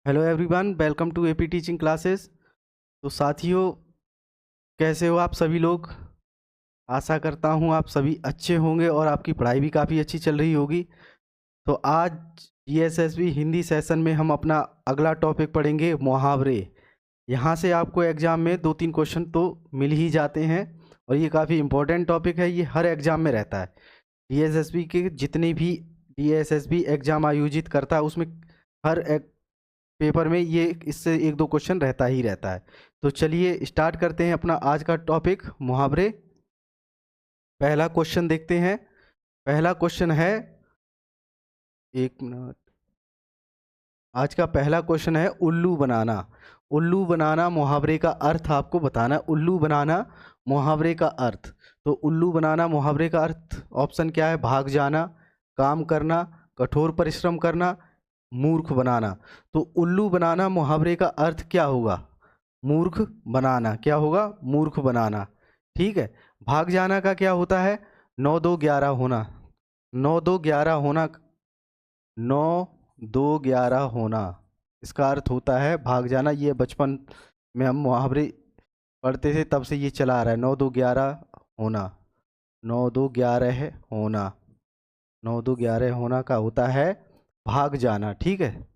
Hello everyone, welcome to AP teaching classes. तो साथियों, कैसे हो आप सभी लोग। आशा करता हूँ आप सभी अच्छे होंगे और आपकी पढ़ाई भी काफ़ी अच्छी चल रही होगी। तो आज जीएसएसबी हिंदी सेशन में हम अपना अगला टॉपिक पढ़ेंगे, मुहावरे। यहाँ से आपको एग्ज़ाम में 2-3 क्वेश्चन तो मिल ही जाते हैं और ये काफ़ी इम्पोर्टेंट टॉपिक है। ये हर एग्ज़ाम में रहता है। डीएसएसबी के जितने भी डीएसएसबी एग्ज़ाम आयोजित करता है उसमें हर एक पेपर में ये इससे 1-2 क्वेश्चन रहता ही रहता है। तो चलिए स्टार्ट करते हैं अपना आज का टॉपिक, मुहावरे। पहला क्वेश्चन देखते हैं। पहला क्वेश्चन है, एक मिनट। आज का पहला क्वेश्चन है उल्लू बनाना। उल्लू बनाना मुहावरे का अर्थ आपको बताना है। उल्लू बनाना मुहावरे का अर्थ। तो उल्लू बनाना मुहावरे का अर्थ ऑप्शन क्या है? भाग जाना, काम करना, कठोर परिश्रम करना, मूर्ख बनाना। तो उल्लू बनाना मुहावरे का अर्थ क्या होगा? मूर्ख बनाना। क्या होगा? मूर्ख बनाना। ठीक है। भाग जाना का क्या होता है? 9-2-11 होना। 9-2-11 होना। 9-2-11 होना, इसका अर्थ होता है भाग जाना। ये बचपन में हम मुहावरे पढ़ते थे, तब से ये चला आ रहा है। 9-2-11 होना। 9-2-11 होना। 9-2-11 होना का होता है भाग जाना। ठीक है।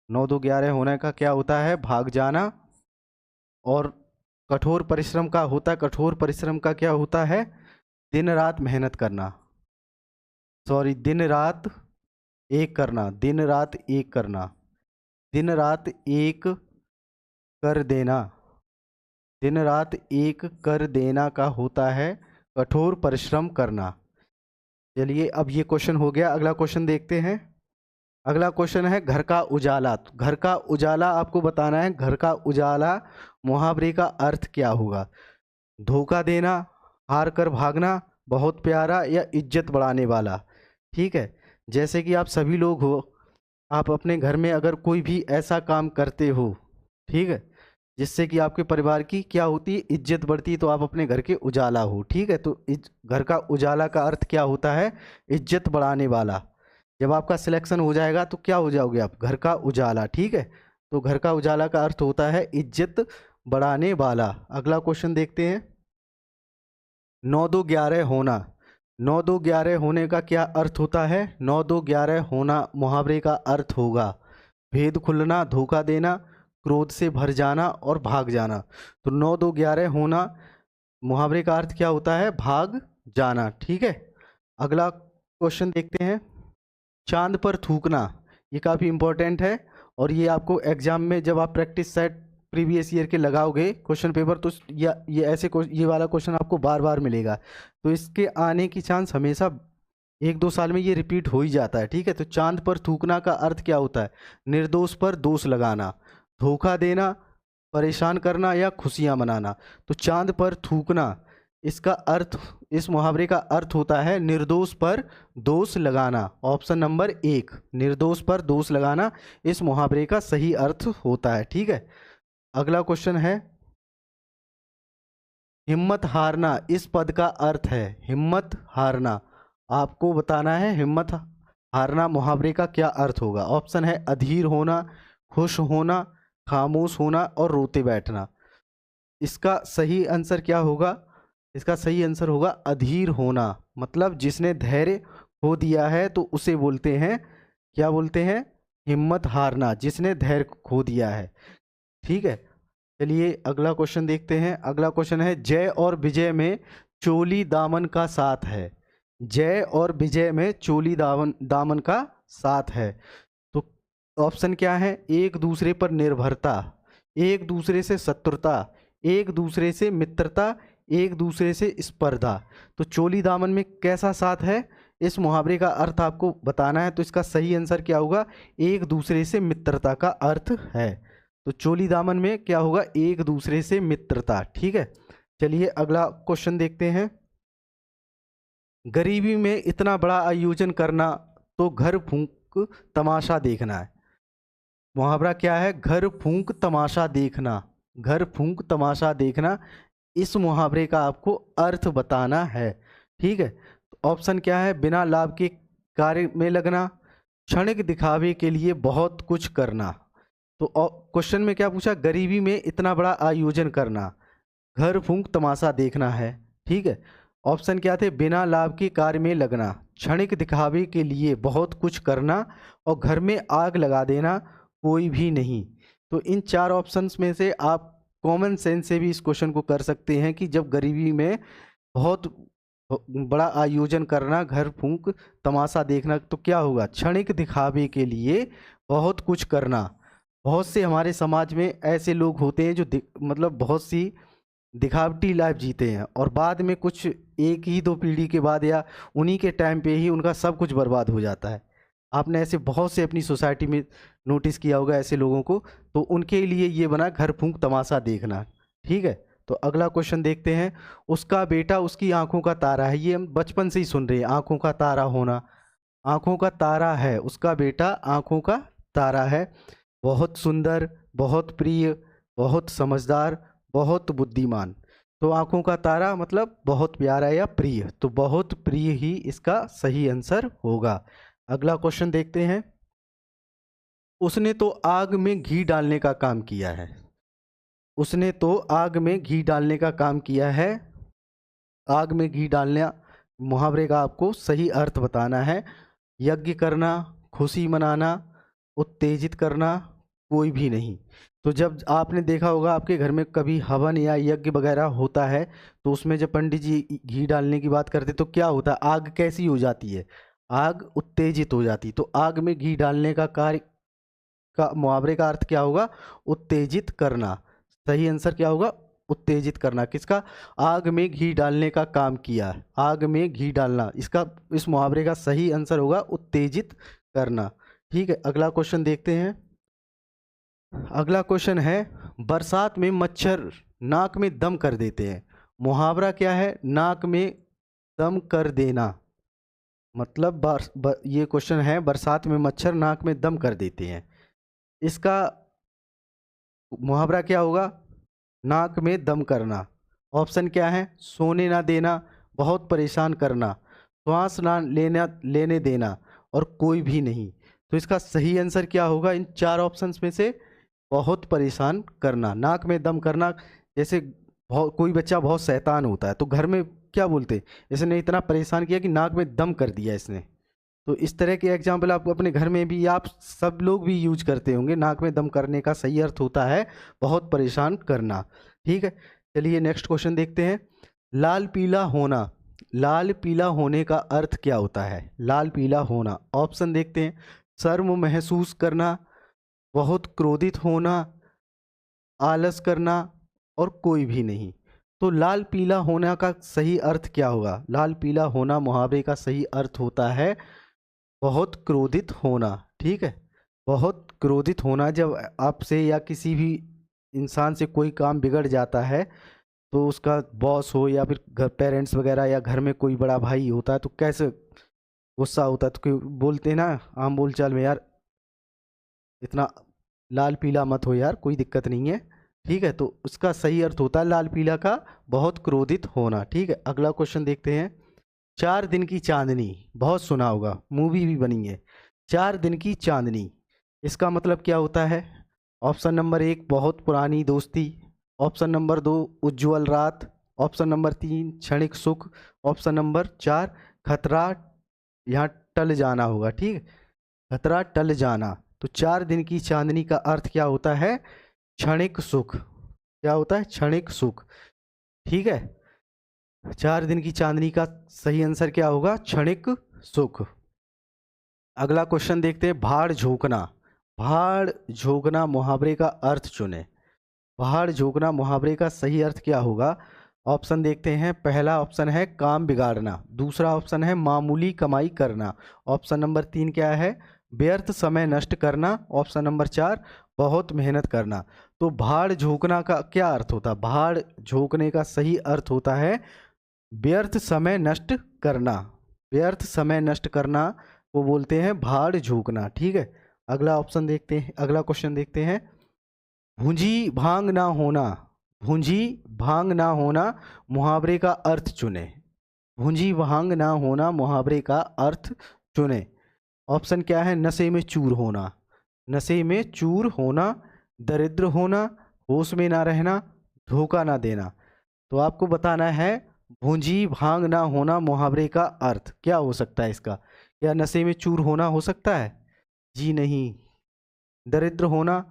9-2-11 होने का क्या होता है? भाग जाना। और कठोर परिश्रम का होता है, कठोर परिश्रम का क्या होता है? दिन रात मेहनत करना। सॉरी, दिन रात एक करना। दिन रात एक करना। दिन रात एक कर देना। दिन रात एक कर देना का होता है कठोर परिश्रम करना। चलिए, अब ये क्वेश्चन हो गया। अगला क्वेश्चन देखते हैं। अगला क्वेश्चन है घर का उजाला। तो घर का उजाला आपको बताना है। घर का उजाला मुहावरे का अर्थ क्या होगा? धोखा देना, हार कर भागना, बहुत प्यारा या इज्जत बढ़ाने वाला। ठीक है। जैसे कि आप सभी लोग हो, आप अपने घर में अगर कोई भी ऐसा काम करते हो, ठीक है, जिससे कि आपके परिवार की क्या होती है? इज्जत बढ़ती है, तो आप अपने घर के उजाला हो। ठीक है। तो घर का उजाला का अर्थ क्या होता है? इज्जत बढ़ाने वाला। जब आपका सिलेक्शन हो जाएगा तो क्या हो जाओगे आप? घर का उजाला। ठीक है। तो घर का उजाला का अर्थ होता है इज्जत बढ़ाने वाला। अगला क्वेश्चन देखते हैं। 9-2-11 होना। 9-2-11 होने का क्या अर्थ होता है? 9-2-11 होना मुहावरे का अर्थ होगा भेद खुलना, धोखा देना, क्रोध से भर जाना और भाग जाना। तो 9-2-11 होना मुहावरे का अर्थ क्या होता है? भाग जाना। ठीक है। अगला क्वेश्चन देखते हैं। चांद पर थूकना। ये काफ़ी इंपॉर्टेंट है और ये आपको एग्जाम में जब आप प्रैक्टिस सेट प्रीवियस ईयर के लगाओगे क्वेश्चन पेपर, तो ये वाला क्वेश्चन आपको बार बार मिलेगा। तो इसके आने की चांस हमेशा 1-2 साल में ये रिपीट हो ही जाता है। ठीक है। तो चांद पर थूकना का अर्थ क्या होता है? निर्दोष पर दोष लगाना, धोखा देना, परेशान करना या खुशियां मनाना। तो चांद पर थूकना, इसका अर्थ, इस मुहावरे का अर्थ होता है निर्दोष पर दोष लगाना। ऑप्शन नंबर 1, निर्दोष पर दोष लगाना इस मुहावरे का सही अर्थ होता है। ठीक है। अगला क्वेश्चन है, हिम्मत हारना। इस पद का अर्थ है हिम्मत हारना। आपको बताना है हिम्मत हारना मुहावरे का क्या अर्थ होगा। ऑप्शन है अधीर होना, खुश होना, खामोश होना और रोते बैठना। इसका सही आंसर क्या होगा? इसका सही आंसर होगा अधीर होना। मतलब जिसने धैर्य खो दिया है तो उसे बोलते हैं, क्या बोलते हैं? हिम्मत हारना, जिसने धैर्य खो दिया है। ठीक है। चलिए अगला क्वेश्चन देखते हैं। अगला क्वेश्चन है, जय और विजय में चोली दामन का साथ है। जय और विजय में चोली दामन दामन का साथ है। तो ऑप्शन क्या है? एक दूसरे पर निर्भरता, एक दूसरे से शत्रुता, एक दूसरे से मित्रता, एक दूसरे से स्पर्धा। तो चोली दामन में कैसा साथ है? इस मुहावरे का अर्थ आपको बताना है। तो इसका सही आंसर क्या होगा? एक दूसरे से मित्रता का अर्थ है। तो चोली दामन में क्या होगा? एक दूसरे से मित्रता। ठीक है। चलिए अगला क्वेश्चन देखते हैं। गरीबी में इतना बड़ा आयोजन करना तो घर फूंक तमाशा देखना है। मुहावरा क्या है? घर फूंक तमाशा देखना। घर फूंक तमाशा देखना, इस मुहावरे का आपको अर्थ बताना है। ठीक है। तो ऑप्शन क्या है? बिना लाभ के कार्य में लगना, क्षणिक दिखावे के लिए बहुत कुछ करना, तो क्वेश्चन में क्या पूछा, गरीबी में इतना बड़ा आयोजन करना, घर फूंक तमाशा देखना है, ठीक है। ऑप्शन क्या थे, बिना लाभ के कार्य में लगना, क्षणिक दिखावे के लिए बहुत कुछ करना, और घर में आग लगा देना, कोई भी नहीं। तो इन चार ऑप्शंस में से आप कॉमन सेंस से भी इस क्वेश्चन को कर सकते हैं कि जब गरीबी में बहुत बड़ा आयोजन करना, घर फूंक तमाशा देखना, तो क्या होगा, क्षणिक दिखावे के लिए बहुत कुछ करना। बहुत से हमारे समाज में ऐसे लोग होते हैं जो मतलब बहुत सी दिखावटी लाइफ जीते हैं, और बाद में कुछ एक ही दो पीढ़ी के बाद या उन्हीं के टाइम पे ही उनका सब कुछ बर्बाद हो जाता है। आपने ऐसे बहुत से अपनी सोसाइटी में नोटिस किया होगा ऐसे लोगों को। तो उनके लिए ये बना घर फूंक तमाशा देखना, ठीक है। तो अगला क्वेश्चन देखते हैं, उसका बेटा उसकी आंखों का तारा है। ये हम बचपन से ही सुन रहे हैं, आंखों का तारा होना, आंखों का तारा है, उसका बेटा आंखों का तारा है, बहुत सुंदर, बहुत प्रिय, बहुत समझदार, बहुत बुद्धिमान। तो आंखों का तारा मतलब बहुत प्यारा या प्रिय, तो बहुत प्रिय ही इसका सही आंसर होगा। अगला क्वेश्चन देखते हैं, उसने तो आग में घी डालने का काम किया है। उसने तो आग में घी डालने का काम किया है। आग में घी डालना मुहावरे का आपको सही अर्थ बताना है। यज्ञ करना, खुशी मनाना, उत्तेजित करना, कोई भी नहीं। तो जब आपने देखा होगा आपके घर में कभी हवन या यज्ञ वगैरह होता है, तो उसमें जब पंडित जी घी डालने की बात करते तो क्या होता है, आग कैसी हो जाती है, आग उत्तेजित हो जाती। तो आग में घी डालने का कार्य का मुहावरे का अर्थ क्या होगा, उत्तेजित करना। सही आंसर क्या होगा, उत्तेजित करना। किसका, आग में घी डालने का काम किया, आग में घी डालना, इसका इस मुहावरे का सही आंसर होगा उत्तेजित करना, ठीक है। अगला क्वेश्चन देखते हैं। अगला क्वेश्चन है, बरसात में मच्छर नाक में दम कर देते हैं। मुहावरा क्या है, नाक में दम कर देना। मतलब ये क्वेश्चन है, बरसात में मच्छर नाक में दम कर देते हैं, इसका मुहावरा क्या होगा, नाक में दम करना। ऑप्शन क्या है, सोने ना देना, बहुत परेशान करना, श्वास ना लेने देना, और कोई भी नहीं। तो इसका सही आंसर क्या होगा इन चार ऑप्शंस में से, बहुत परेशान करना। नाक में दम करना, जैसे बहुत कोई बच्चा बहुत शैतान होता है तो घर में क्या बोलते, इसने इतना परेशान किया कि नाक में दम कर दिया इसने। तो इस तरह के एग्जाम्पल आप अपने घर में भी, आप सब लोग भी यूज करते होंगे। नाक में दम करने का सही अर्थ होता है बहुत परेशान करना, ठीक है। चलिए नेक्स्ट क्वेश्चन देखते हैं, लाल पीला होना, लाल पीला होने का अर्थ क्या होता है, लाल पीला होना। ऑप्शन देखते हैं, शर्म महसूस करना, बहुत क्रोधित होना, आलस करना, और कोई भी नहीं। तो लाल पीला होना का सही अर्थ क्या होगा, लाल पीला होना मुहावरे का सही अर्थ होता है बहुत क्रोधित होना, ठीक है। बहुत क्रोधित होना, जब आपसे या किसी भी इंसान से कोई काम बिगड़ जाता है, तो उसका बॉस हो या फिर घर पेरेंट्स वगैरह या घर में कोई बड़ा भाई होता है, तो कैसे गुस्सा होता है, तो कोई बोलते हैं ना आम बोलचाल में, यार इतना लाल पीला मत हो यार, कोई दिक्कत नहीं है, ठीक है। तो उसका सही अर्थ होता है लाल पीला का बहुत क्रोधित होना, ठीक है। अगला क्वेश्चन देखते हैं, 4 दिन की चांदनी, बहुत सुना होगा, मूवी भी बनी है। 4 दिन की चांदनी, इसका मतलब क्या होता है। ऑप्शन नंबर 1 बहुत पुरानी दोस्ती, ऑप्शन नंबर 2 उज्जवल रात, ऑप्शन नंबर 3 क्षणिक सुख, ऑप्शन नंबर 4 खतरा, यहाँ टल जाना होगा, ठीक है, खतरा टल जाना। तो 4 दिन की चांदनी का अर्थ क्या होता है, क्षणिक सुख। क्या होता है, क्षणिक सुख, ठीक है। 4 दिन की चांदनी का सही आंसर क्या होगा, क्षणिक सुख। अगला क्वेश्चन देखते हैं, भाड़ झोंकना, भाड़ झोंकना मुहावरे का अर्थ चुने। भाड़ झोंकना मुहावरे का सही अर्थ क्या होगा। ऑप्शन देखते हैं, पहला ऑप्शन है काम बिगाड़ना, दूसरा ऑप्शन है मामूली कमाई करना, ऑप्शन नंबर 3 क्या है, व्यर्थ समय नष्ट करना, ऑप्शन नंबर 4 बहुत मेहनत करना। तो भाड़ झोंकना का क्या अर्थ होता है, भाड़ झोंकने का सही अर्थ होता है व्यर्थ समय नष्ट करना, व्यर्थ समय नष्ट करना को बोलते हैं भाड़ झोंकना, ठीक है। अगला ऑप्शन देखते हैं, अगला क्वेश्चन देखते हैं, भुंजी भांग ना होना, भुंजी भांग ना होना मुहावरे का अर्थ चुने। भुंजी भांग ना होना मुहावरे का अर्थ चुने। ऑप्शन क्या है, नशे में चूर होना, नशे में चूर होना, दरिद्र होना, होश में ना रहना, धोखा ना देना। तो आपको बताना है भूंजी भांग ना होना मुहावरे का अर्थ क्या हो सकता है इसका। क्या नशे में चूर होना हो सकता है? जी नहीं। दरिद्र होना,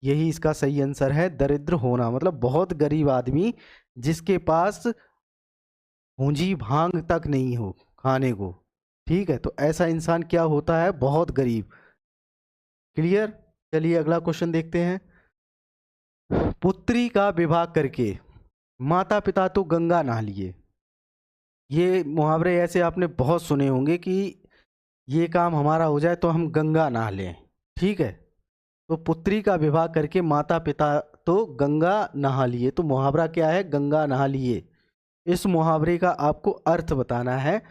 यही इसका सही आंसर है। दरिद्र होना मतलब बहुत गरीब आदमी जिसके पास पूंजी भांग तक नहीं हो खाने को। ठीक है, तो ऐसा इंसान क्या होता है? बहुत गरीब। क्लियर। चलिए अगला क्वेश्चन देखते हैं। पुत्री का विवाह करके माता पिता तो गंगा नहा लिए। ये मुहावरे ऐसे आपने बहुत सुने होंगे कि ये काम हमारा हो जाए तो हम गंगा नहा लें। ठीक है, तो पुत्री का विवाह करके माता पिता तो गंगा नहा लिए। तो मुहावरा क्या है? गंगा नहा लिए। इस मुहावरे का आपको अर्थ बताना है।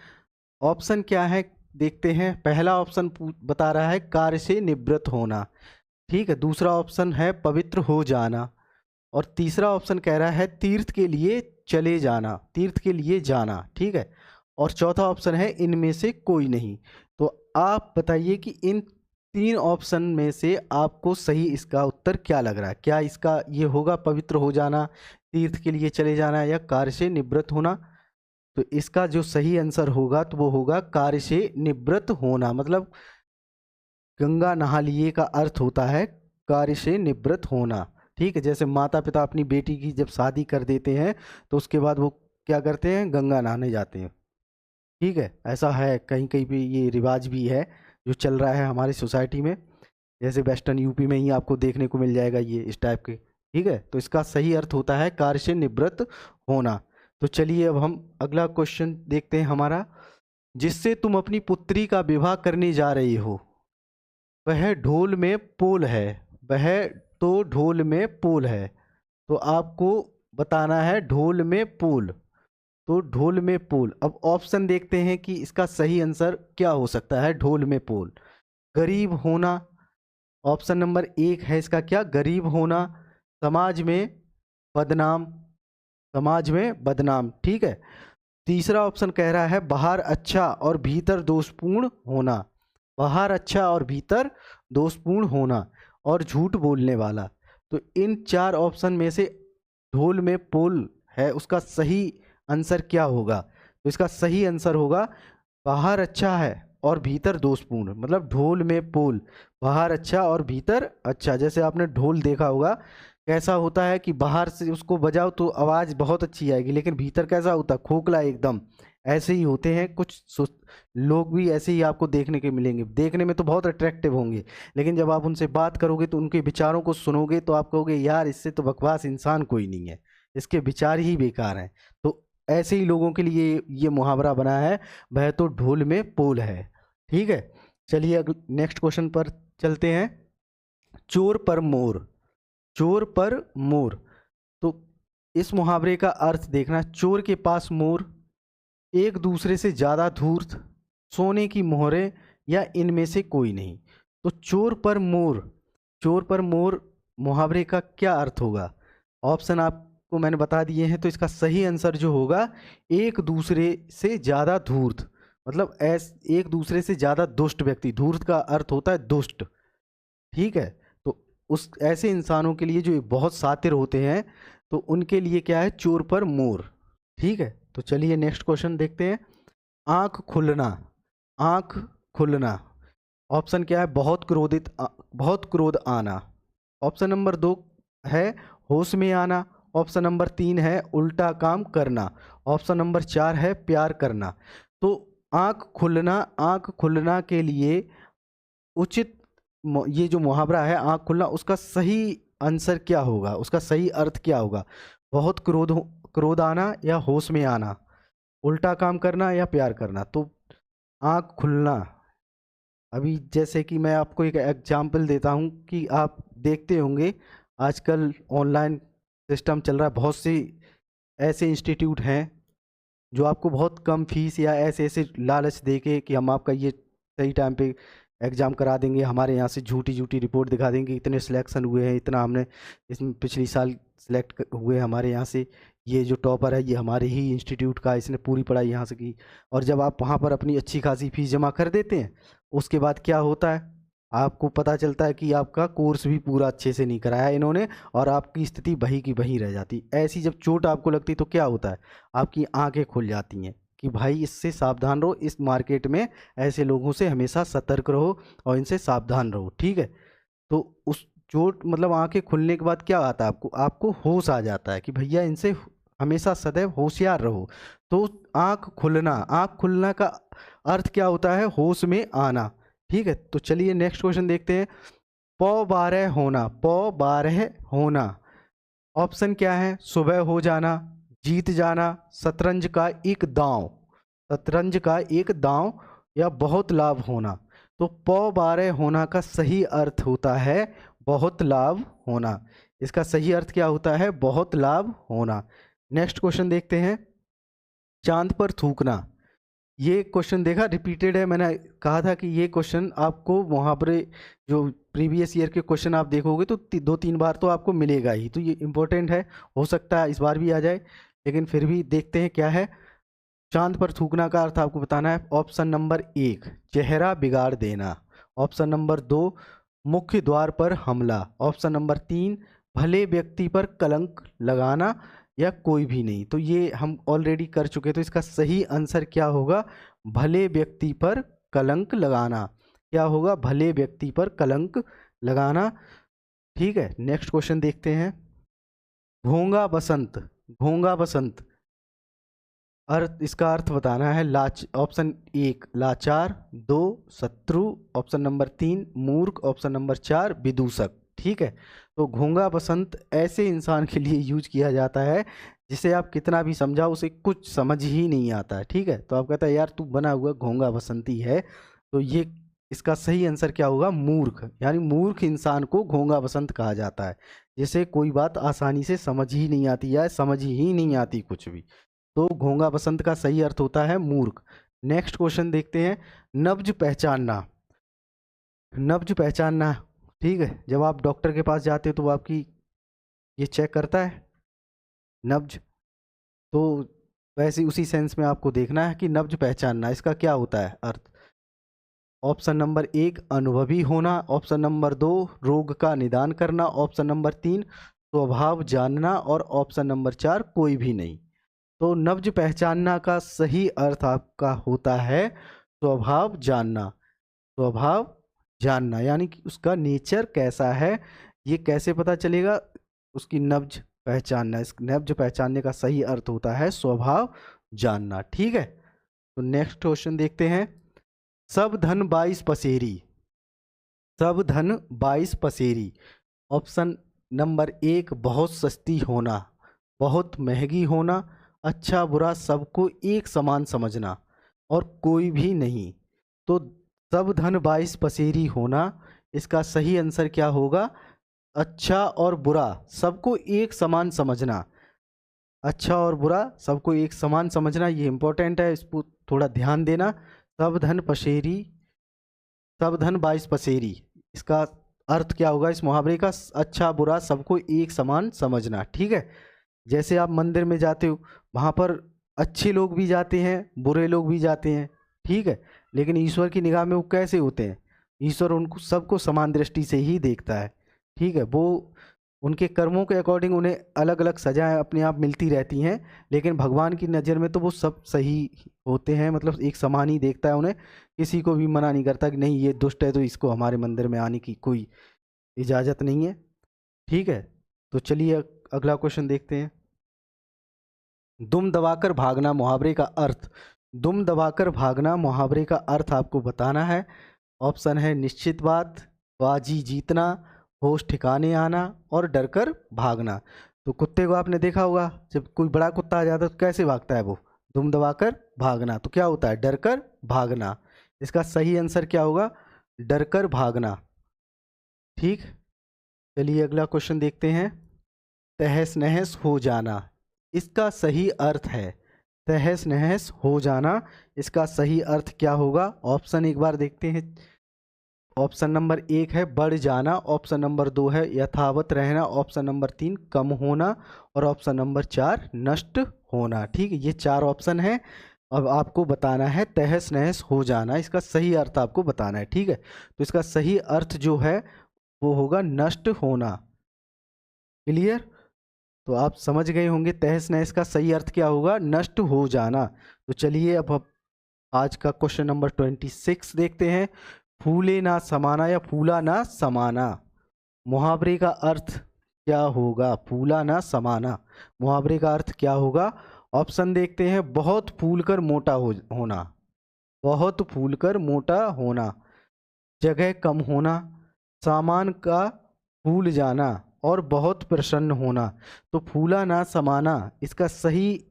ऑप्शन क्या है देखते हैं। पहला ऑप्शन बता रहा है कार्य से निवृत्त होना। ठीक है, दूसरा ऑप्शन है पवित्र हो जाना, और तीसरा ऑप्शन कह रहा है तीर्थ के लिए चले जाना, तीर्थ के लिए जाना। ठीक है, और चौथा ऑप्शन है इनमें से कोई नहीं। तो आप बताइए कि इन तीन ऑप्शन में से आपको सही इसका उत्तर क्या लग रहा है। क्या इसका ये होगा पवित्र हो जाना, तीर्थ के लिए चले जाना, या कार्य से निवृत्त होना? तो इसका जो सही आंसर होगा तो वो होगा कार्य से निवृत्त होना। मतलब गंगा नहा लिए का अर्थ होता है कार्य से निवृत्त होना। ठीक है, जैसे माता पिता अपनी बेटी की जब शादी कर देते हैं तो उसके बाद वो क्या करते हैं? गंगा नहाने जाते हैं। ठीक है, ऐसा है, कहीं कहीं पे ये रिवाज भी है जो चल रहा है हमारी सोसाइटी में। जैसे वेस्टर्न यूपी में ही आपको देखने को मिल जाएगा ये इस टाइप के। ठीक है, तो इसका सही अर्थ होता है कार्य से निवृत्त होना। तो चलिए अब हम अगला क्वेश्चन देखते हैं हमारा। जिससे तुम अपनी पुत्री का विवाह करने जा रही हो वह ढोल में पोल है। वह तो ढोल में पोल है। तो आपको बताना है ढोल में पोल। तो ढोल में पोल। अब ऑप्शन देखते हैं कि इसका सही आंसर क्या हो सकता है। ढोल में पोल, गरीब होना। ऑप्शन नंबर एक है इसका क्या? गरीब होना, समाज में बदनाम, समाज में बदनाम। ठीक है, तीसरा ऑप्शन कह रहा है बाहर अच्छा और भीतर दोषपूर्ण होना। बाहर अच्छा और भीतर दोषपूर्ण होना, और झूठ बोलने वाला। तो इन चार ऑप्शन में से ढोल में पोल है, उसका सही आंसर क्या होगा? तो इसका सही आंसर होगा बाहर अच्छा है और भीतर दोषपूर्ण। मतलब ढोल में पोल, बाहर अच्छा और भीतर अच्छा। जैसे आपने ढोल देखा होगा कैसा होता है कि बाहर से उसको बजाओ तो आवाज़ बहुत अच्छी आएगी, लेकिन भीतर कैसा होता है? खोखला एकदम। ऐसे ही होते हैं कुछ लोग भी, ऐसे ही आपको देखने के मिलेंगे। देखने में तो बहुत अट्रैक्टिव होंगे, लेकिन जब आप उनसे बात करोगे तो उनके विचारों को सुनोगे तो आप कहोगे यार इससे तो बकवास इंसान कोई नहीं है, इसके विचार ही बेकार हैं। तो ऐसे ही लोगों के लिए ये मुहावरा बना है, वह तो ढोल में पोल है। ठीक है, चलिए नेक्स्ट क्वेश्चन पर चलते हैं। चोर पर मोर, चोर पर मोर। तो इस मुहावरे का अर्थ देखना। चोर के पास मोर, एक दूसरे से ज़्यादा धूर्त, सोने की मोहरें, या इनमें से कोई नहीं। तो चोर पर मोर, चोर पर मोर मुहावरे का क्या अर्थ होगा? ऑप्शन आपको मैंने बता दिए हैं। तो इसका सही आंसर जो होगा एक दूसरे से ज़्यादा धूर्त। मतलब एक दूसरे से ज़्यादा दुष्ट व्यक्ति। धूर्त का अर्थ होता है दुष्ट। ठीक है, तो उस ऐसे इंसानों के लिए जो बहुत शातिर होते हैं तो उनके लिए क्या है? चोर पर मोर। ठीक है, तो चलिए नेक्स्ट क्वेश्चन देखते हैं। आंख खुलना, आंख खुलना। ऑप्शन क्या है? बहुत क्रोधित, बहुत क्रोध आना। ऑप्शन नंबर दो है होश में आना। ऑप्शन नंबर तीन है उल्टा काम करना। ऑप्शन नंबर चार है प्यार करना। तो आंख खुलना, आंख खुलना के लिए उचित ये जो मुहावरा है आंख खुलना, उसका सही आंसर क्या होगा? उसका सही अर्थ क्या होगा? बहुत क्रोध आना, या होश में आना, उल्टा काम करना, या प्यार करना। तो आंख खुलना, अभी जैसे कि मैं आपको एक एग्जांपल देता हूँ कि आप देखते होंगे आजकल ऑनलाइन सिस्टम चल रहा है। बहुत सी ऐसे इंस्टीट्यूट हैं जो आपको बहुत कम फीस या ऐसे ऐसे लालच दे के कि हम आपका ये सही टाइम पे एग्ज़ाम करा देंगे, हमारे यहाँ से झूठी झूठी रिपोर्ट दिखा देंगे इतने सिलेक्शन हुए हैं, इतना हमने इसमें पिछली साल सेलेक्ट हुए हमारे यहाँ से, ये जो टॉपर है ये हमारे ही इंस्टीट्यूट का, इसने पूरी पढ़ाई यहाँ से की। और जब आप वहाँ पर अपनी अच्छी खासी फीस जमा कर देते हैं उसके बाद क्या होता है? आपको पता चलता है कि आपका कोर्स भी पूरा अच्छे से नहीं कराया इन्होंने और आपकी स्थिति वही की वही रह जाती। ऐसी जब चोट आपको लगती तो क्या होता है, आपकी आंखें खुल जाती हैं कि भाई इससे सावधान रहो, इस मार्केट में ऐसे लोगों से हमेशा सतर्क रहो और इनसे सावधान रहो। ठीक है, तो उस चोट मतलब आंखें खुलने के बाद क्या आता है, आपको होश आ जाता है कि भैया इनसे हमेशा सदैव होशियार रहो। तो आंख खुलना का अर्थ क्या होता है, होश में आना। ठीक है, तो चलिए नेक्स्ट क्वेश्चन देखते हैं। पौ बारह होना, पौ बारह होना, ऑप्शन क्या है, सुबह हो जाना, जीत जाना, शतरंज का एक दांव, शतरंज का एक दांव, या बहुत लाभ होना। तो पौ बारह होना का सही अर्थ होता है बहुत लाभ होना। इसका सही अर्थ क्या होता है, बहुत लाभ होना। नेक्स्ट क्वेश्चन देखते हैं। चांद पर थूकना, ये क्वेश्चन देखा रिपीटेड है, मैंने कहा था कि ये क्वेश्चन आपको मुहावरे जो प्रीवियस ईयर के क्वेश्चन आप देखोगे तो 2-3 बार तो आपको मिलेगा ही, तो ये इम्पोर्टेंट है, हो सकता है इस बार भी आ जाए, लेकिन फिर भी देखते हैं क्या है। चांद पर थूकना का अर्थ आपको बताना है। ऑप्शन नंबर 1 चेहरा बिगाड़ देना, ऑप्शन नंबर 2 मुख्य द्वार पर हमला, ऑप्शन नंबर 3 भले व्यक्ति पर कलंक लगाना, या कोई भी नहीं। तो ये हम ऑलरेडी कर चुके, तो इसका सही आंसर क्या होगा, भले व्यक्ति पर कलंक लगाना। क्या होगा, भले व्यक्ति पर कलंक लगाना। ठीक है, नेक्स्ट क्वेश्चन देखते हैं। घोंगा बसंत, घोंगा बसंत अर्थ, इसका अर्थ बताना है। ऑप्शन 1 लाचार, 2 शत्रु, ऑप्शन नंबर 3 मूर्ख, ऑप्शन नंबर 4 विदूषक। ठीक है, तो घोंगा बसंत ऐसे इंसान के लिए यूज किया जाता है जिसे आप कितना भी समझाओ उसे कुछ समझ ही नहीं आता है। ठीक है, तो आप कहता है यार तू बना हुआ घोंगा बसंती है, तो ये इसका सही आंसर क्या होगा, मूर्ख, यानी मूर्ख इंसान को घोंगा बसंत कहा जाता है, जिसे कोई बात आसानी से समझ ही नहीं आती या समझ ही नहीं आती कुछ भी। तो घोंगा बसंत का सही अर्थ होता है मूर्ख। नेक्स्ट क्वेश्चन देखते हैं। नब्ज पहचानना, नब्ज पहचानना, ठीक है, जब आप डॉक्टर के पास जाते हो तो वो आपकी ये चेक करता है नब्ज, तो वैसे उसी सेंस में आपको देखना है कि नब्ज पहचानना इसका क्या होता है अर्थ। ऑप्शन नंबर 1 अनुभवी होना, ऑप्शन नंबर 2 रोग का निदान करना, ऑप्शन नंबर 3 स्वभाव जानना, और ऑप्शन नंबर 4 कोई भी नहीं। तो नब्ज पहचानना का सही अर्थ आपका होता है स्वभाव जानना, स्वभाव जानना, यानी कि उसका नेचर कैसा है, ये कैसे पता चलेगा, उसकी नब्ज पहचानना। इस नब्ज पहचानने का सही अर्थ होता है स्वभाव जानना। ठीक है, तो नेक्स्ट क्वेश्चन देखते हैं। सब धन 22 पसेरी, सब धन 22 पसेरी, ऑप्शन नंबर 1 बहुत सस्ती होना, बहुत महंगी होना, अच्छा बुरा सबको एक समान समझना, और कोई भी नहीं। तो सब धन 22 पसेरी होना, इसका सही आंसर क्या होगा, अच्छा और बुरा सबको एक समान समझना। अच्छा और बुरा सबको एक समान समझना, ये इंपॉर्टेंट है, इसको थोड़ा ध्यान देना। सब धन पसेरी, सब धन 22 पसेरी, इसका अर्थ क्या होगा इस मुहावरे का, अच्छा बुरा सबको एक समान समझना। ठीक है, जैसे आप मंदिर में जाते हो, वहाँ पर अच्छे लोग भी जाते हैं, बुरे लोग भी जाते हैं। ठीक है, लेकिन ईश्वर की निगाह में वो कैसे होते हैं, ईश्वर उनको सबको समान दृष्टि से ही देखता है। ठीक है, वो उनके कर्मों के अकॉर्डिंग उन्हें अलग अलग सजाएं अपने आप मिलती रहती हैं, लेकिन भगवान की नज़र में तो वो सब सही होते हैं, मतलब एक समान ही देखता है उन्हें, किसी को भी मना नहीं करता कि नहीं ये दुष्ट है तो इसको हमारे मंदिर में आने की कोई इजाज़त नहीं है। ठीक है, तो चलिए अगला क्वेश्चन देखते हैं। दुम दबाकर भागना मुहावरे का अर्थ, दुम दबाकर भागना मुहावरे का अर्थ आपको बताना है। ऑप्शन है निश्चित बात, बाजी जीतना, होश ठिकाने आना, और डरकर भागना। तो कुत्ते को आपने देखा होगा, जब कोई बड़ा कुत्ता आ जाता है तो कैसे भागता है वो, दुम दबाकर भागना, तो क्या होता है डरकर भागना। इसका सही आंसर क्या होगा, डरकर भागना। ठीक, चलिए अगला क्वेश्चन देखते हैं। तहस नहस हो जाना, इसका सही अर्थ है तहस नहस हो जाना, इसका सही अर्थ क्या होगा, ऑप्शन एक बार देखते हैं। ऑप्शन नंबर 1 है बढ़ जाना, ऑप्शन नंबर 2 है यथावत रहना, ऑप्शन नंबर 3 कम होना, और ऑप्शन नंबर 4 नष्ट होना। ठीक है, ये 4 ऑप्शन है। अब आपको बताना है तहस नहस हो जाना, इसका सही अर्थ आपको बताना है, ठीक है। तो इसका सही अर्थ जो है वो होगा नष्ट होना। क्लियर? तो आप समझ गए होंगे तहस नहस का सही अर्थ क्या होगा, नष्ट हो जाना। तो चलिए अब आज का क्वेश्चन नंबर 26 देखते हैं। फूले ना समाना या फूला ना समाना, मुहावरे का अर्थ क्या होगा? फूला ना समाना, मुहावरे का अर्थ क्या होगा? ऑप्शन देखते हैं। बहुत फूलकर मोटा होना, बहुत फूलकर मोटा होना, जगह कम होना, सामान का फूल जाना और बहुत प्रसन्न होना। तो फूला ना समाना, इसका सही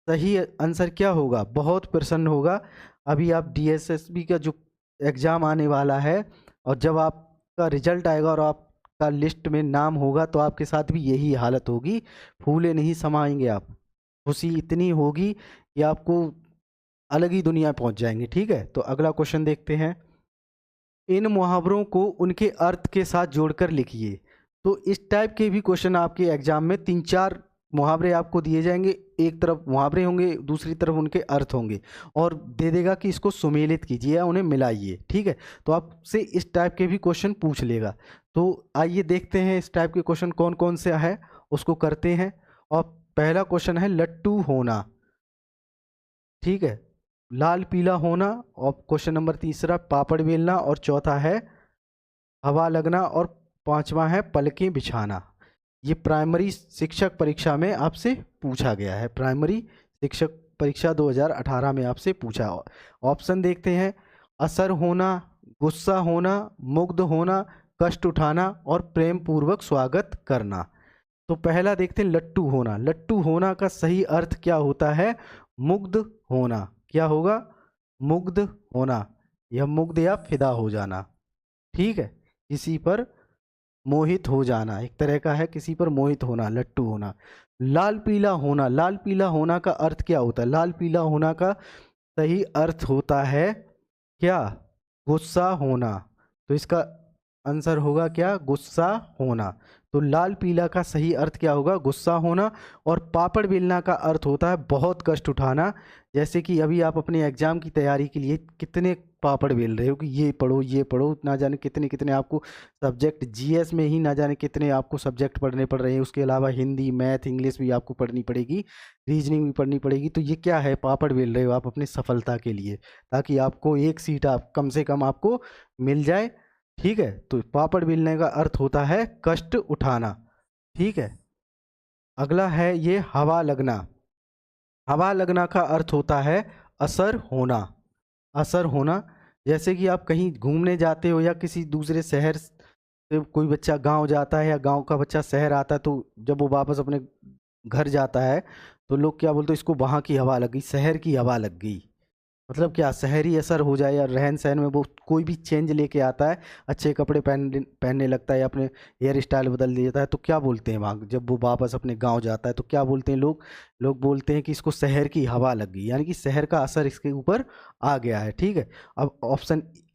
सही आंसर क्या होगा? बहुत प्रसन्न होगा। अभी आप डीएसएसबी का जो एग्ज़ाम आने वाला है और जब आपका रिजल्ट आएगा और आपका लिस्ट में नाम होगा तो आपके साथ भी यही हालत होगी, फूले नहीं समाएंगे आप। खुशी इतनी होगी कि आपको अलग ही दुनिया पहुंच जाएंगे, ठीक है। तो अगला क्वेश्चन देखते हैं। इन मुहावरों को उनके अर्थ के साथ जोड़कर लिखिए। तो इस टाइप के भी क्वेश्चन आपके एग्जाम में 3-4 मुहावरे आपको दिए जाएंगे, एक तरफ मुहावरे होंगे, दूसरी तरफ उनके अर्थ होंगे, और दे देगा कि इसको सुमेलित कीजिए या उन्हें मिलाइए, ठीक है। तो आपसे इस टाइप के भी क्वेश्चन पूछ लेगा। तो आइए देखते हैं इस टाइप के क्वेश्चन कौन कौन से है, उसको करते हैं। और पहला क्वेश्चन है लट्टू होना, ठीक है, लाल पीला होना। और क्वेश्चन नंबर तीसरा पापड़ बेलना, और चौथा है हवा लगना, और पांचवा है पलकें बिछाना। ये प्राइमरी शिक्षक परीक्षा में आपसे पूछा गया है, प्राइमरी शिक्षक परीक्षा 2018 में आपसे पूछा। ऑप्शन देखते हैं। असर होना, गुस्सा होना, मुग्ध होना, कष्ट उठाना और प्रेम पूर्वक स्वागत करना। तो पहला देखते हैं लट्टू होना। लट्टू होना का सही अर्थ क्या होता है? मुग्ध होना। क्या होगा? मुग्ध होना, यह मुग्ध या फिदा हो जाना, ठीक है, किसी पर मोहित हो जाना, एक तरह का है किसी पर मोहित होना, लट्टू होना। लाल पीला होना, लाल पीला होना का अर्थ क्या होता है? लाल पीला होना का सही अर्थ होता है क्या? गुस्सा होना। तो इसका आंसर होगा क्या? गुस्सा होना। तो लाल पीला का सही अर्थ क्या होगा? गुस्सा होना। और पापड़ बेलना का अर्थ होता है बहुत कष्ट उठाना। जैसे कि अभी आप अपने एग्जाम की तैयारी के लिए कितने पापड़ बेल रहे हो कि ये पढ़ो, ना जाने कितने कितने आपको सब्जेक्ट, जीएस में ही ना जाने कितने आपको सब्जेक्ट पढ़ने पड़ रहे हैं। उसके अलावा हिंदी, मैथ, इंग्लिश भी आपको पढ़नी पड़ेगी, रीजनिंग भी पढ़नी पड़ेगी। तो ये क्या है? पापड़ बेल रहे हो आप अपनी सफलता के लिए, ताकि आपको एक सीट आप कम से कम आपको मिल जाए, ठीक है। तो पापड़ बेलने का अर्थ होता है कष्ट उठाना, ठीक है। अगला है ये हवा लगना। हवा लगना का अर्थ होता है असर होना, असर होना। जैसे कि आप कहीं घूमने जाते हो या किसी दूसरे शहर से कोई बच्चा गांव जाता है या गांव का बच्चा शहर आता है, तो जब वो वापस अपने घर जाता है तो लोग क्या बोलते हैं? इसको वहाँ की हवा लग गई, शहर की हवा लग गई। मतलब क्या? शहरी असर हो जाए या रहन सहन में वो कोई भी चेंज लेके आता है, अच्छे कपड़े पहनने लगता है या अपने हेयर स्टाइल बदल देता है, तो क्या बोलते हैं वहाँ जब वो वापस अपने गांव जाता है? तो क्या बोलते हैं लोग? लोग बोलते हैं कि इसको शहर की हवा लग गई, यानी कि शहर का असर इसके ऊपर आ गया है, ठीक है। अब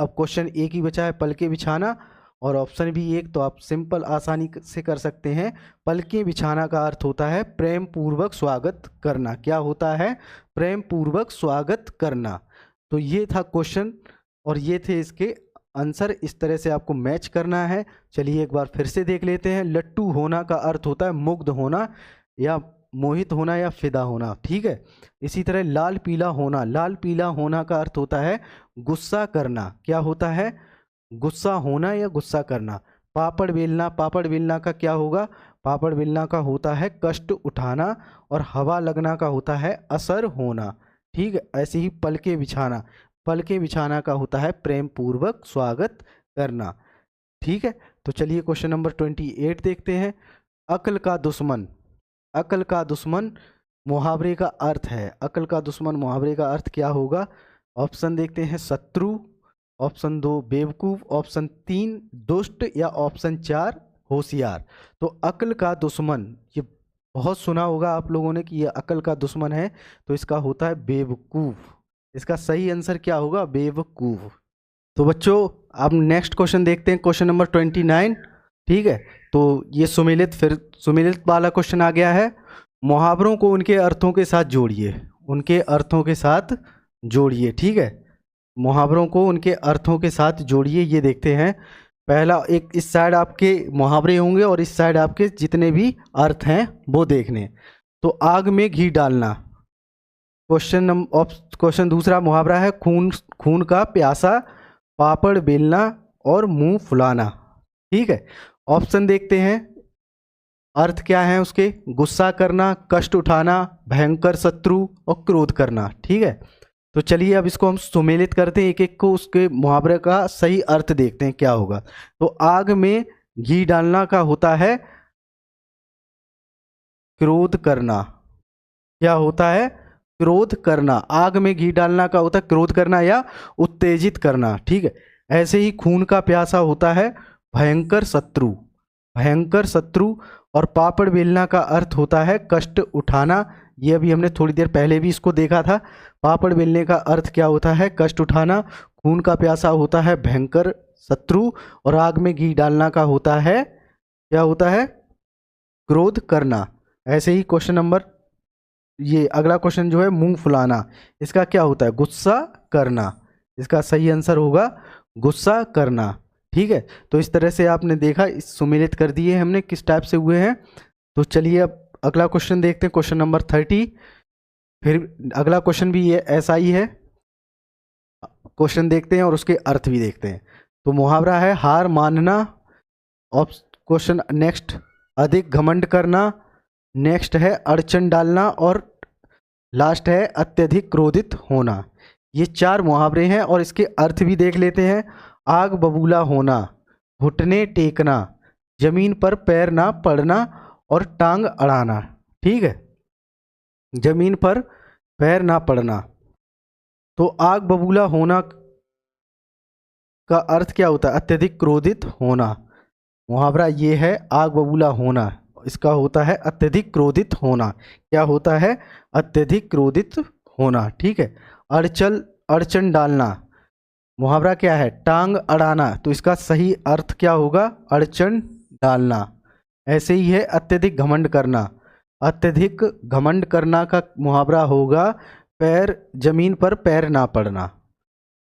क्वेश्चन एक ही बचा है, पलके बिछाना, और ऑप्शन भी एक। तो आप सिंपल आसानी से कर सकते हैं। पलकें बिछाना का अर्थ होता है प्रेम पूर्वक स्वागत करना। क्या होता है? प्रेम पूर्वक स्वागत करना। तो ये था क्वेश्चन और ये थे इसके आंसर। इस तरह से आपको मैच करना है। चलिए एक बार फिर से देख लेते हैं। लट्टू होना का अर्थ होता है मुग्ध होना या मोहित होना या फिदा होना, ठीक है। इसी तरह लाल पीला होना, लाल पीला होना का अर्थ होता है गुस्सा करना। क्या होता है? गुस्सा होना या गुस्सा करना। पापड़ बेलना, पापड़ बेलना का क्या होगा? पापड़ बेलना का होता है कष्ट उठाना। और हवा लगना का होता है असर होना, ठीक है। ऐसे ही पलके बिछाना, पलके बिछाना का होता है प्रेम पूर्वक स्वागत करना, ठीक है। तो चलिए क्वेश्चन नंबर 28 देखते हैं। अक्ल का दुश्मन, अक्ल का दुश्मन मुहावरे का अर्थ है। अक्ल का दुश्मन मुहावरे का अर्थ क्या होगा? ऑप्शन देखते हैं। शत्रु, ऑप्शन 2 बेवकूफ़, ऑप्शन 3 दुष्ट, या ऑप्शन 4 होशियार। तो अक्ल का दुश्मन, ये बहुत सुना होगा आप लोगों ने कि ये अक्ल का दुश्मन है, तो इसका होता है बेवकूफ़। इसका सही आंसर क्या होगा? बेवकूफ़। तो बच्चों आप नेक्स्ट क्वेश्चन देखते हैं, क्वेश्चन नंबर 29, ठीक है। तो ये सुमेलित, फिर सुमेलित वाला क्वेश्चन आ गया है। मुहावरों को उनके अर्थों के साथ जोड़िए, उनके अर्थों के साथ जोड़िए। ठीक है, मुहावरों को उनके अर्थों के साथ जोड़िए। ये देखते हैं, पहला एक इस साइड आपके मुहावरे होंगे और इस साइड आपके जितने भी अर्थ हैं वो देखने। तो आग में घी डालना, क्वेश्चन दूसरा मुहावरा है खून खून का प्यासा, पापड़ बेलना और मुंह फुलाना। ठीक है, ऑप्शन देखते हैं, अर्थ क्या है उसके, गुस्सा करना, कष्ट उठाना, भयंकर शत्रु और क्रोध करना। ठीक है, तो चलिए अब इसको हम सुमेलित करते हैं, एक एक को उसके मुहावरे का सही अर्थ देखते हैं क्या होगा। तो आग में घी डालना का होता है क्रोध करना। क्या होता है, क्रोध करना। आग में घी डालना का होता है क्रोध करना या उत्तेजित करना। ठीक है, ऐसे ही खून का प्यासा होता है भयंकर शत्रु, भयंकर शत्रु। और पापड़ बेलना का अर्थ होता है कष्ट उठाना। ये अभी हमने थोड़ी देर पहले भी इसको देखा था। पापड़ बेलने का अर्थ क्या होता है, कष्ट उठाना। खून का प्यासा होता है भयंकर शत्रु और आग में घी डालना का होता है, क्या होता है, क्रोध करना। ऐसे ही क्वेश्चन नंबर, ये अगला क्वेश्चन जो है मुंह फुलाना, इसका क्या होता है, गुस्सा करना। इसका सही आंसर होगा गुस्सा करना। ठीक है, तो इस तरह से आपने देखा, इस सुमेलित कर दिए हमने किस टाइप से हुए हैं। तो चलिए अब अगला क्वेश्चन देखते हैं, क्वेश्चन नंबर 30। फिर अगला क्वेश्चन भी ये ऐसा ही है, क्वेश्चन देखते हैं और उसके अर्थ भी देखते हैं। तो मुहावरा है हार मानना, और क्वेश्चन नेक्स्ट अधिक घमंड करना, नेक्स्ट है अड़चन डालना और लास्ट है अत्यधिक क्रोधित होना। ये 4 मुहावरे हैं और इसके अर्थ भी देख लेते हैं। आग बबूला होना, घुटने टेकना, जमीन पर पैर ना पड़ना और टांग अड़ाना। ठीक है, जमीन पर पैर ना पड़ना। तो आग बबूला होना का अर्थ क्या होता है, अत्यधिक क्रोधित होना। मुहावरा ये है आग बबूला होना, इसका होता है अत्यधिक क्रोधित होना। क्या होता है, अत्यधिक क्रोधित होना। ठीक है, अड़चन डालना, मुहावरा क्या है, टांग अड़ाना। तो इसका सही अर्थ क्या होगा, अड़चन डालना। ऐसे ही है अत्यधिक घमंड करना, अत्यधिक घमंड करना का मुहावरा होगा पैर जमीन पर पैर ना पड़ना,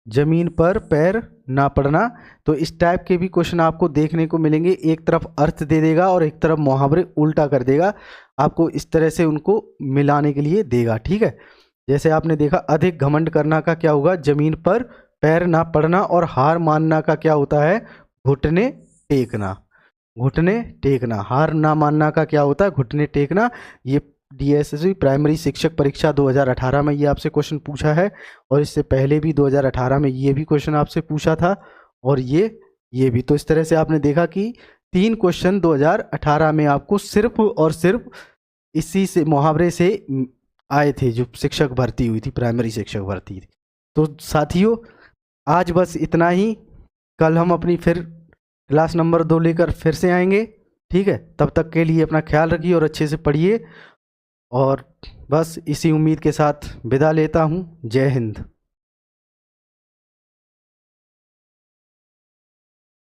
जमीन पर पैर ना पड़ना। तो इस टाइप के भी क्वेश्चन आपको देखने को मिलेंगे, एक तरफ अर्थ दे देगा और एक तरफ मुहावरे उल्टा कर देगा, आपको इस तरह से उनको मिलाने के लिए देगा। ठीक है, जैसे आपने देखा अधिक घमंड करना का क्या होगा, जमीन पर पैर ना पड़ना। और हार मानना का क्या होता है, घुटने टेकना, घुटने टेकना। हार ना मानना का क्या होता है, घुटने टेकना। ये डीएसएसबी प्राइमरी शिक्षक परीक्षा 2018 में ये आपसे क्वेश्चन पूछा है, और इससे पहले भी 2018 में ये भी क्वेश्चन आपसे पूछा था, और ये भी। तो इस तरह से आपने देखा कि 3 क्वेश्चन 2018 में आपको सिर्फ और सिर्फ इसी से मुहावरे से आए थे, जो शिक्षक भर्ती हुई थी, प्राइमरी शिक्षक भर्ती थी। तो साथियों आज बस इतना ही, कल हम अपनी फिर क्लास नंबर 2 लेकर फिर से आएंगे। ठीक है, तब तक के लिए अपना ख्याल रखिए और अच्छे से पढ़िए, और बस इसी उम्मीद के साथ विदा लेता हूँ। जय हिंद।